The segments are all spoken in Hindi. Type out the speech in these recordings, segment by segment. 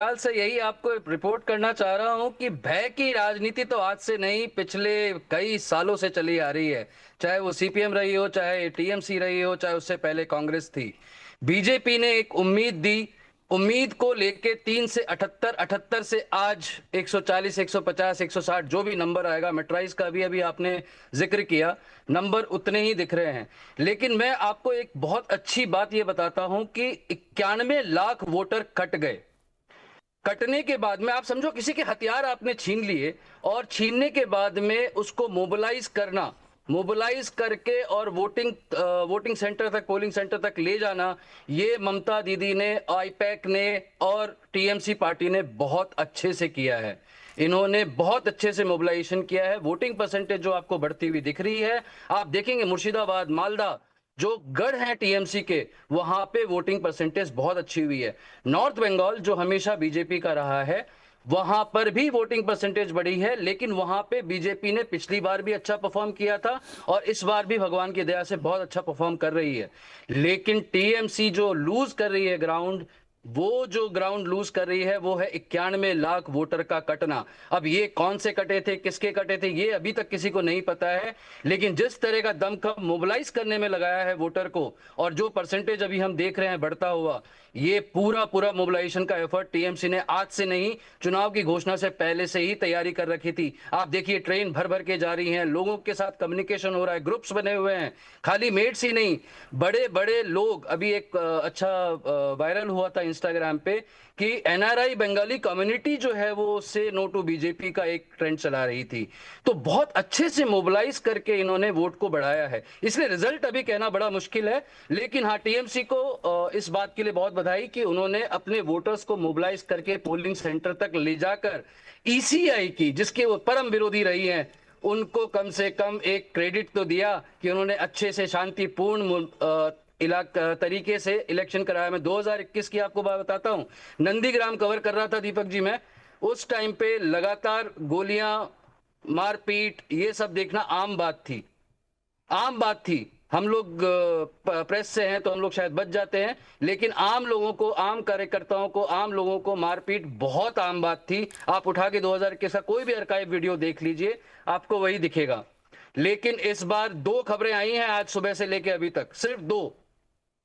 हाल से यही आपको रिपोर्ट करना चाह रहा हूं कि भय की राजनीति तो आज से नहीं, पिछले कई सालों से चली आ रही है। चाहे वो सीपीएम रही हो, चाहे टीएमसी रही हो, चाहे उससे पहले कांग्रेस थी। बीजेपी ने एक उम्मीद दी। उम्मीद को लेके 3 से 78, 78 से आज 140, 150, 160 जो भी नंबर आएगा, मेट्राइज का भी अभी आपने जिक्र किया, नंबर उतने ही दिख रहे हैं। लेकिन मैं आपको एक बहुत अच्छी बात ये बताता हूं कि 91 लाख वोटर कट गए। कटने के बाद में आप समझो किसी के हथियार आपने छीन लिए, और छीनने के बाद में उसको मोबिलाइज करना, मोबिलाइज करके और वोटिंग सेंटर तक, पोलिंग सेंटर तक ले जाना, ये ममता दीदी ने, आईपैक ने और टीएमसी पार्टी ने बहुत अच्छे से किया है। इन्होंने बहुत अच्छे से मोबिलाइजेशन किया है। वोटिंग परसेंटेज जो आपको बढ़ती हुई दिख रही है, आप देखेंगे मुर्शिदाबाद, मालदा, जो गढ़ हैं टीएमसी के, वहां पे वोटिंग परसेंटेज बहुत अच्छी हुई है। नॉर्थ बंगाल जो हमेशा बीजेपी का रहा है, वहां पर भी वोटिंग परसेंटेज बढ़ी है, लेकिन वहां पे बीजेपी ने पिछली बार भी अच्छा परफॉर्म किया था और इस बार भी भगवान की दया से बहुत अच्छा परफॉर्म कर रही है। लेकिन टीएमसी जो लूज कर रही है ग्राउंड, वो जो ग्राउंड लूज कर रही है वो है 91 लाख वोटर का कटना। अब ये कौन से कटे थे, किसके कटे थे, ये अभी तक किसी को नहीं पता है। लेकिन जिस तरह का दमखम मोबिलाइज करने में लगाया है वोटर को, और जो परसेंटेज अभी हम देख रहे हैं बढ़ता हुआ, ये पूरा पूरा मोबिलाइजेशन का एफर्ट टीएमसी ने आज से नहीं, चुनाव की घोषणा से पहले से ही तैयारी कर रखी थी। आप देखिए ट्रेन भर भर के जा रही हैं, लोगों के साथ कम्युनिकेशन हो रहा है, ग्रुप्स बने हुए हैं, खाली मेट्स ही नहीं, बड़े बड़े लोग। अभी एक अच्छा वायरल हुआ था इंस्टाग्राम पे कि एनआरआई बंगाली कम्युनिटी जो है वो से नो टू बीजेपी का एक ट्रेंड चला रही थी। तो बहुत अच्छे से मोबिलाइज करके इन्होंने वोट को बढ़ाया है। इसलिए रिजल्ट अभी कहना बड़ा मुश्किल है। लेकिन हाँ, टीएमसी को इस बात के लिए बहुत बधाई कि उन्होंने अपने वोटर्स को मोबिलाइज करके पोलिंग सेंटर तक ले जाकर ईसीआई की, जिसके वो परम विरोधी रही हैं, उनको कम से कम एक क्रेडिट तो दिया कि उन्होंने अच्छे से शांतिपूर्ण तरीके से इलेक्शन कराया। मैं 2021 की आपको बात बताता हूं, नंदीग्राम कवर कर रहा था दीपक जी मैं। उस टाइम पे लगातार गोलियां, मारपीट, ये सब देखना आम बात थी, आम बात थी। हम लोग प्रेस से हैं तो हम लोग शायद बच जाते हैं, लेकिन आम लोगों को, आम कार्यकर्ताओं को, आम लोगों को मारपीट बहुत आम बात थी। आप उठा के 2000 के साथ कोई भी आर्काइव वीडियो देख लीजिए, आपको वही दिखेगा। लेकिन इस बार दो खबरें आई हैं आज सुबह से लेके अभी तक, सिर्फ दो,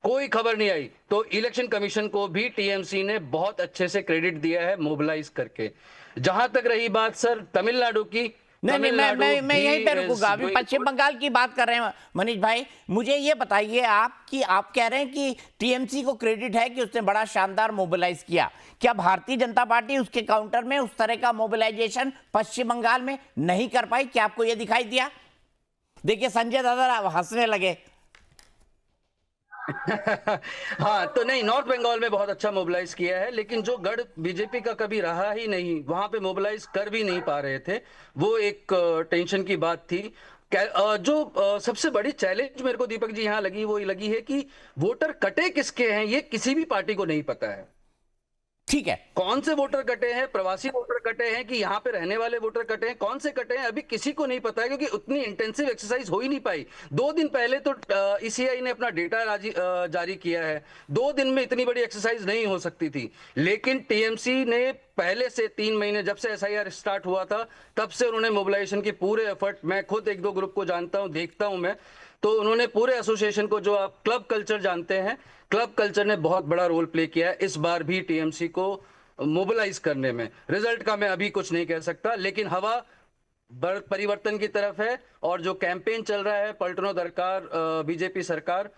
कोई खबर नहीं आई। तो इलेक्शन कमीशन को भी टीएमसी ने बहुत अच्छे से क्रेडिट दिया है मोबिलाइज करके। जहां तक रही बात सर तमिलनाडु की, नहीं नहीं, तमिलनाडु मैं भी यहीं पे इज रुकूंगा। अभी गोइंग पश्चिम गुड। बंगाल की बात कर रहे हैं मनीष भाई। मुझे ये बताइए आप कि आप कह रहे हैं कि टीएमसी को क्रेडिट है कि उसने बड़ा शानदार मोबिलाइज किया। क्या भारतीय जनता पार्टी उसके काउंटर में उस तरह का मोबिलाइजेशन पश्चिम बंगाल में नहीं कर पाई? क्या आपको यह दिखाई दिया? देखिए संजय दादा हंसने लगे। हाँ, तो नहीं, नॉर्थ बंगाल में बहुत अच्छा मोबिलाइज किया है, लेकिन जो गढ़ बीजेपी का कभी रहा ही नहीं, वहां पे मोबिलाइज कर भी नहीं पा रहे थे। वो एक टेंशन की बात थी। जो सबसे बड़ी चैलेंज मेरे को दीपक जी यहाँ लगी, वो ये लगी है कि वोटर कटे किसके हैं ये किसी भी पार्टी को नहीं पता है। ठीक है। कौन से वोटर कटे हैं, प्रवासी वोटर कटे हैं कि यहाँ पे रहने वाले वोटर कटे हैं, कौन से कटे हैं, अभी किसी को नहीं पता है, क्योंकि उतनी इंटेंसिव एक्सरसाइज हो ही नहीं पाई। 2 दिन पहले तो ईसीआई ने अपना डेटा जारी किया है। 2 दिन में इतनी बड़ी एक्सरसाइज नहीं हो सकती थी। लेकिन टीएमसी ने पहले से 3 महीने, जब से एसआईआर स्टार्ट हुआ था, तब से उन्होंने मोबिलाइजेशन के पूरे एफर्ट, मैं खुद एक दो ग्रुप को जानता हूं, देखता हूं मैं, तो उन्होंने पूरे एसोसिएशन को, जो आप क्लब कल्चर जानते हैं, क्लब कल्चर ने बहुत बड़ा रोल प्ले किया है इस बार भी टीएमसी को मोबिलाइज करने में। रिजल्ट का मैं अभी कुछ नहीं कह सकता, लेकिन हवा परिवर्तन की तरफ है। और जो कैंपेन चल रहा है पलटनो दरकार बीजेपी सरकार,